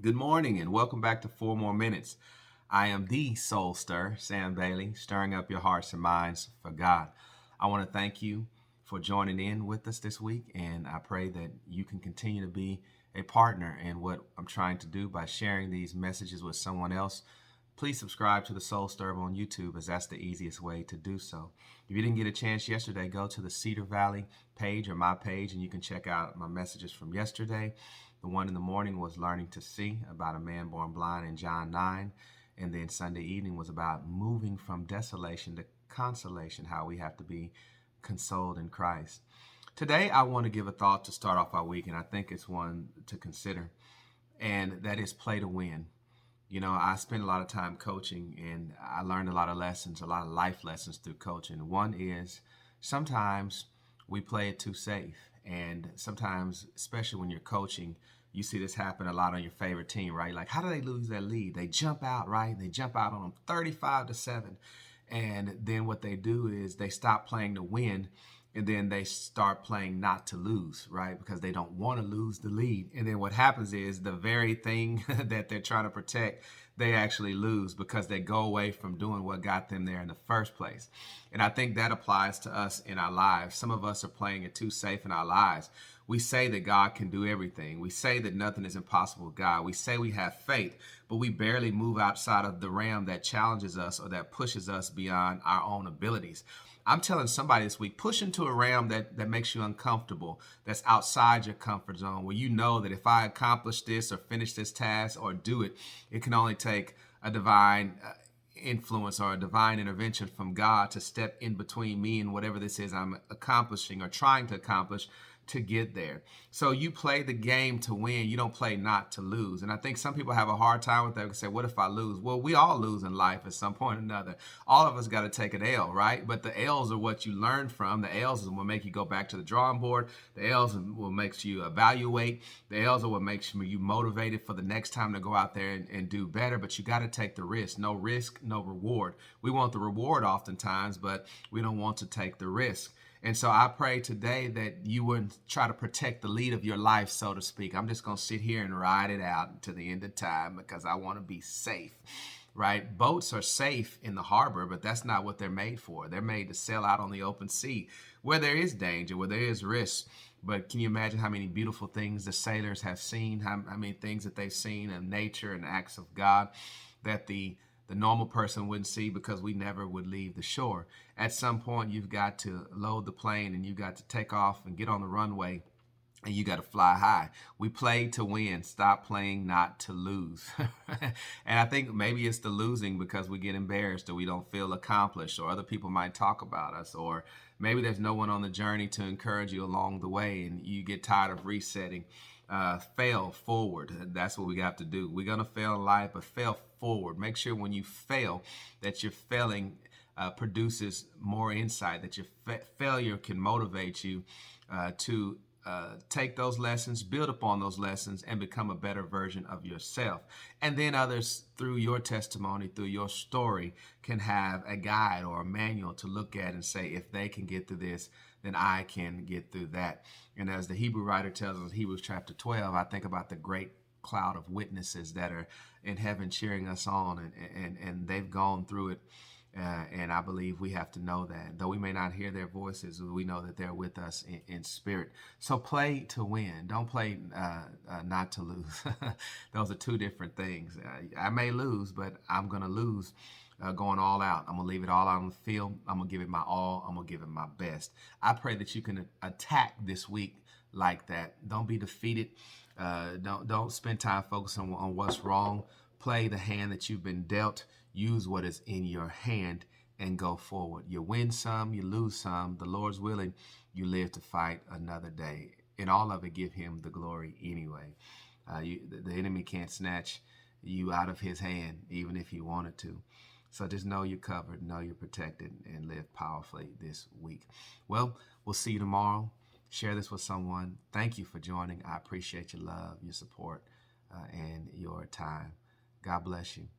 Good morning and welcome back to 4 More Minutes. I am the Soul Stir, Sam Bailey, stirring up your hearts and minds for God. I want to thank you for joining in with us this week, and I pray that you can continue to be a partner in what I'm trying to do by sharing these messages with someone else. Please subscribe to the Soul Stir on YouTube, as that's the easiest way to do so. If you didn't get a chance yesterday, go to the Cedar Valley page or my page, and you can check out my messages from yesterday. The one in the morning was learning to see, about a man born blind in John 9. And then Sunday evening was about moving from desolation to consolation, how we have to be consoled in Christ. Today, I want to give a thought to start off our week, and I think it's one to consider, and that is play to win. You know, I spent a lot of time coaching, and I learned a lot of lessons, a lot of life lessons through coaching. One is sometimes we play it too safe. And sometimes, especially when you're coaching, you see this happen a lot on your favorite team, right? Like, how do they lose their lead? They jump out, right? They jump out on them 35-7. And then what they do is they stop playing to win, and then they start playing not to lose, right? Because they don't want to lose the lead. And then what happens is the very thing that they're trying to protect, they actually lose because they go away from doing what got them there in the first place. And I think that applies to us in our lives. Some of us are playing it too safe in our lives. We say that God can do everything. We say that nothing is impossible with God. We say we have faith, but we barely move outside of the realm that challenges us or that pushes us beyond our own abilities. I'm telling somebody this week, push into a realm that makes you uncomfortable, that's outside your comfort zone, where you know that if I accomplish this or finish this task or do it, it can only take a divine influence or a divine intervention from God to step in between me and whatever this is I'm accomplishing or trying to accomplish to get there. So you play the game to win. You don't play not to lose. And I think some people have a hard time with that. They say, what if I lose? Well, we all lose in life at some point or another. All of us got to take an L, right? But the L's are what you learn from. The L's is what make you go back to the drawing board. The L's are what makes you evaluate. The L's are what makes you motivated for the next time to go out there and do better. But you got to take the risk. No risk, no reward. We want the reward oftentimes, but we don't want to take the risk. And so I pray today that you wouldn't try to protect the lead of your life, so to speak. I'm just going to sit here and ride it out to the end of time because I want to be safe, right? Boats are safe in the harbor, but that's not what they're made for. They're made to sail out on the open sea where there is danger, where there is risk. But can you imagine how many beautiful things the sailors have seen, how many things that they've seen in nature and acts of God that the normal person wouldn't see because we never would leave the shore. At some point, you've got to load the plane and you've got to take off and get on the runway and you got to fly high. We play to win. Stop playing not to lose. And I think maybe it's the losing because we get embarrassed or we don't feel accomplished or other people might talk about us, or maybe there's no one on the journey to encourage you along the way and you get tired of resetting. Fail forward. That's what we have to do. We're going to fail in life, but fail forward. Make sure when you fail that your failing produces more insight, that your failure can motivate you to take those lessons, build upon those lessons, and become a better version of yourself. And then others, through your testimony, through your story, can have a guide or a manual to look at and say, if they can get through this, then I can get through that. And as the Hebrew writer tells us, Hebrews chapter 12, I think about the great cloud of witnesses that are in heaven cheering us on, and they've gone through it. And I believe we have to know that. Though we may not hear their voices, we know that they're with us in spirit. So play to win. Don't play not to lose. Those are two different things. I may lose, but I'm going to lose going all out. I'm going to leave it all out on the field. I'm going to give it my all. I'm going to give it my best. I pray that you can attack this week like that. Don't be defeated. Don't spend time focusing on what's wrong. Play the hand that you've been dealt. Use what is in your hand and go forward. You win some, you lose some. The Lord's willing, you live to fight another day. In all of it, give him the glory anyway. The enemy can't snatch you out of his hand, even if he wanted to. So just know you're covered, know you're protected, and live powerfully this week. Well, we'll see you tomorrow. Share this with someone. Thank you for joining. I appreciate your love, your support, and your time. God bless you.